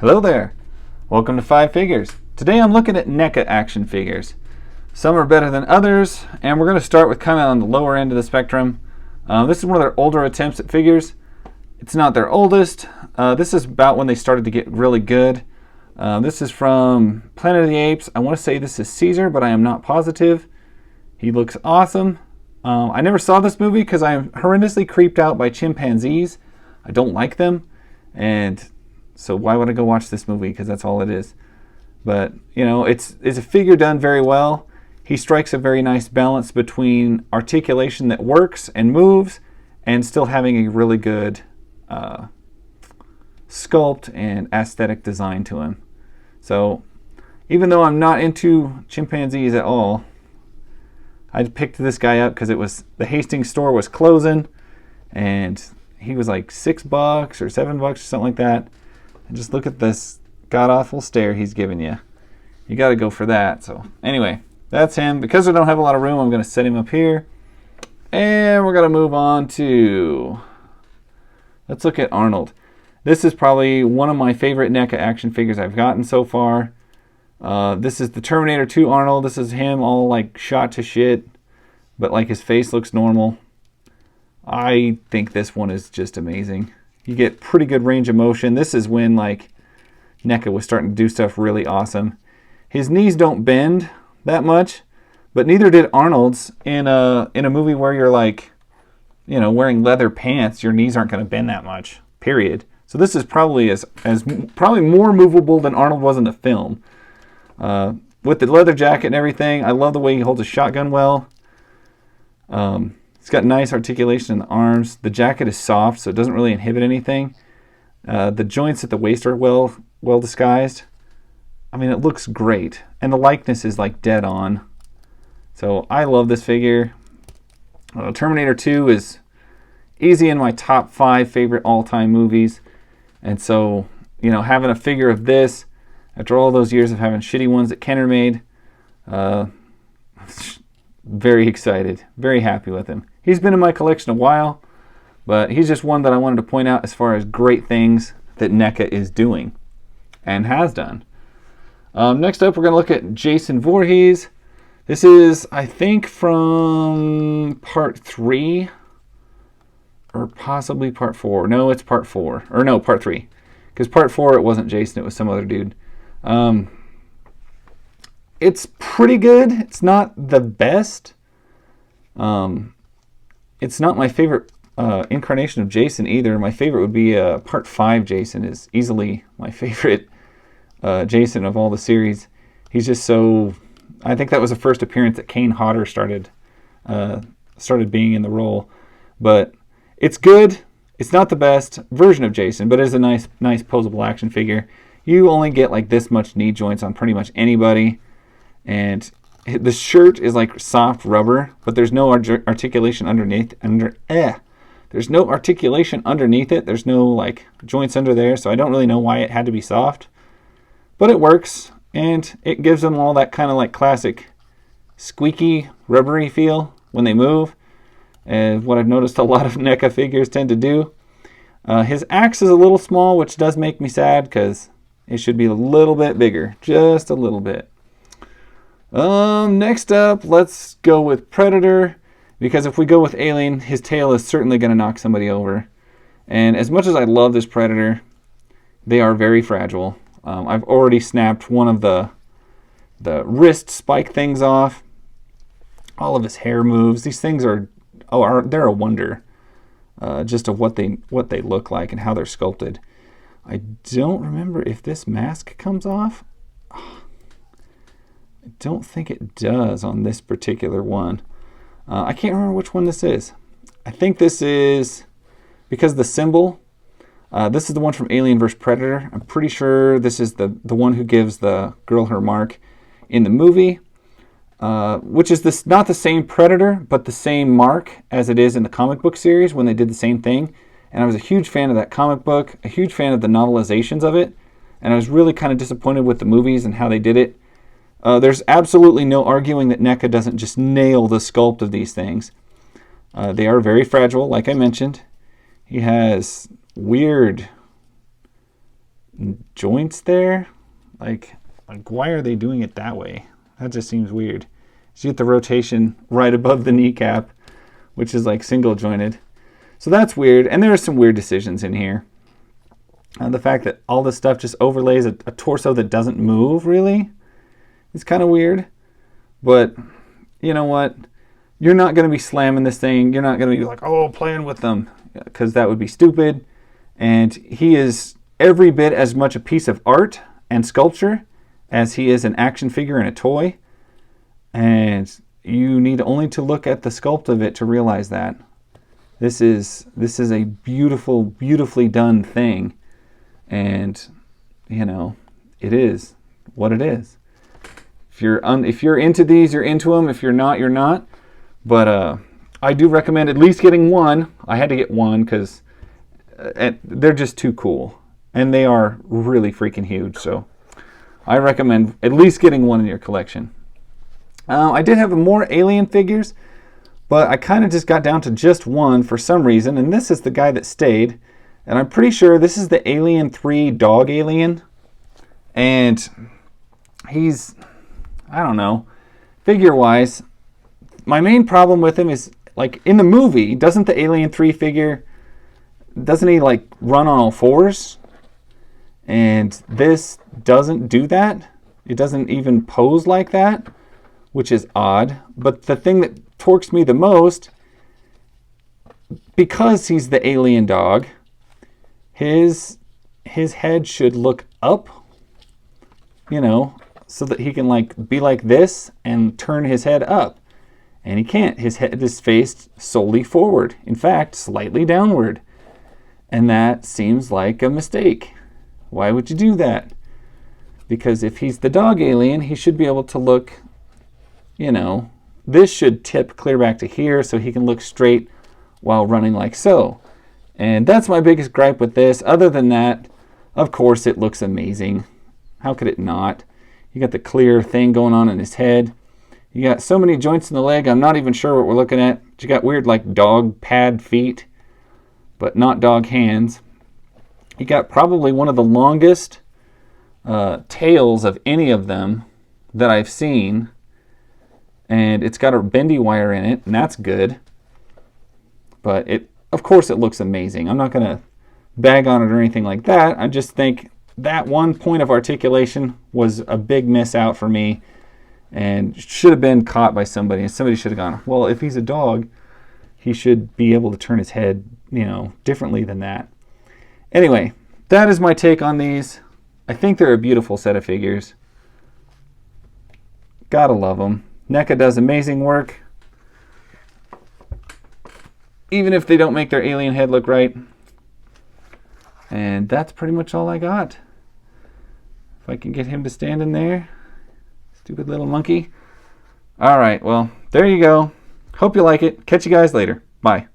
Hello there. Welcome to Five Figures. Today I'm looking at NECA action figures. Some are better than others, and we're going to start with kind of on the lower end of the spectrum. This is one of their older attempts at figures. It's not their oldest. This is about when they started to get really good. This is from Planet of the Apes. I want to say this is Caesar, but I am not positive. He looks awesome. I never saw this movie because I am horrendously creeped out by chimpanzees. I don't like them, and so why would I go watch this movie? Because that's all it is. But, you know, it's a figure done very well. He strikes a very nice balance between articulation that works and moves and still having a really good sculpt and aesthetic design to him. So even though I'm not into chimpanzees at all, I picked this guy up because the Hastings store was closing and he was like $6 or $7 or something like that. And just look at this god-awful stare he's giving you. You got to go for that. So anyway, that's him. Because I don't have a lot of room, I'm going to set him up here. And we're going to move on to... let's look at Arnold. This is probably one of my favorite NECA action figures I've gotten so far. This is the Terminator 2 Arnold. This is him all like shot to shit, but like his face looks normal. I think this one is just amazing. You get pretty good range of motion. This is when like NECA was starting to do stuff really awesome. His knees don't bend that much, but neither did Arnold's. In a movie where you're like, you know, wearing leather pants, your knees aren't going to bend that much, period. So this is probably probably more movable than Arnold was in the film. With the leather jacket and everything, I love the way he holds a shotgun well. He's got nice articulation in the arms. The jacket is soft, so it doesn't really inhibit anything. The joints at the waist are well disguised. I mean, it looks great. And the likeness is like dead on. So I love this figure. Terminator 2 is easy in my top 5 favorite all-time movies. And so, you know, having a figure of this, after all those years of having shitty ones that Kenner made, very excited, very happy with him. He's been in my collection a while, but he's just one that I wanted to point out as far as great things that NECA is doing and has done. Next up, we're going to look at Jason Voorhees. This is, I think, from part 3 or possibly part 4. No, it's part 4. Or no, part 3. Because part 4, it wasn't Jason, it was some other dude. It's pretty good. It's not the best. It's not my favorite incarnation of Jason either. My favorite would be part 5 Jason is easily my favorite Jason of all the series. He's just so... I think that was the first appearance that Kane Hodder started being in the role. But it's good. It's not the best version of Jason, but it is a nice posable action figure. You only get like this much knee joints on pretty much anybody. And the shirt is like soft rubber, but there's no articulation underneath. There's no articulation underneath it. There's no like joints under there, so I don't really know why it had to be soft. But it works, and it gives them all that kind of like classic squeaky, rubbery feel when they move. And what I've noticed a lot of NECA figures tend to do. His axe is a little small, which does make me sad because it should be a little bit bigger, just a little bit. Next up, let's go with Predator, because if we go with Alien, his tail is certainly going to knock somebody over. And as much as I love this Predator, they are very fragile. I've already snapped one of the wrist spike things off. All of his hair moves. These things they're a wonder, just of what they look like and how they're sculpted. I don't remember if this mask comes off. I don't think it does on this particular one. I can't remember which one this is. I think this is, because the symbol, this is the one from Alien vs. Predator. I'm pretty sure this is the one who gives the girl her mark in the movie, which is not the same Predator, but the same mark as it is in the comic book series when they did the same thing. And I was a huge fan of that comic book, a huge fan of the novelizations of it, and I was really kind of disappointed with the movies and how they did it. There's absolutely no arguing that NECA doesn't just nail the sculpt of these things. They are very fragile, like I mentioned. He has weird joints there. Like why are they doing it that way? That just seems weird. So you get the rotation right above the kneecap, which is like single jointed. So that's weird. And there are some weird decisions in here. The fact that all this stuff just overlays a torso that doesn't move really is kind of weird. But you know what? You're not going to be slamming this thing. You're not going to be like, oh, playing with them, because that would be stupid. And he is every bit as much a piece of art and sculpture as he is an action figure and a toy. And you need only to look at the sculpt of it to realize that. This is a beautiful, beautifully done thing. And, you know, it is what it is. If you're into these, you're into them. If you're not, you're not. But I do recommend at least getting one. I had to get one because they're just too cool. And they are really freaking huge. So I recommend at least getting one in your collection. I did have more Alien figures, but I kind of just got down to just one for some reason. And this is the guy that stayed. And I'm pretty sure this is the Alien 3 dog alien. And he's, I don't know, figure-wise, my main problem with him is, like, in the movie, doesn't the Alien 3 figure, doesn't he, like, run on all fours? And this doesn't do that. It doesn't even pose like that, which is odd. But the thing that torques me the most, because he's the alien dog, his head should look up, you know, so that he can, like, be like this and turn his head up. And he can't. His head is faced solely forward. In fact, slightly downward. And that seems like a mistake. Why would you do that? Because if he's the dog alien, he should be able to look, you know, this should tip clear back to here so he can look straight while running like so. And that's my biggest gripe with this. Other than that, of course, it looks amazing. How could it not? You got the clear thing going on in his head. You got so many joints in the leg, I'm not even sure what we're looking at. You got weird, like, dog pad feet, but not dog hands. You got probably one of the longest tails of any of them that I've seen. And it's got a bendy wire in it, and that's good. But of course it looks amazing. I'm not going to bag on it or anything like that. I just think that one point of articulation was a big miss out for me and should have been caught by somebody. And somebody should have gone, well, if he's a dog, he should be able to turn his head, you know, differently than that. Anyway, that is my take on these. I think they're a beautiful set of figures. Gotta love them. NECA does amazing work, even if they don't make their alien head look right. And that's pretty much all I got. If I can get him to stand in there. Stupid little monkey. All right, well, there you go. Hope you like it. Catch you guys later. Bye.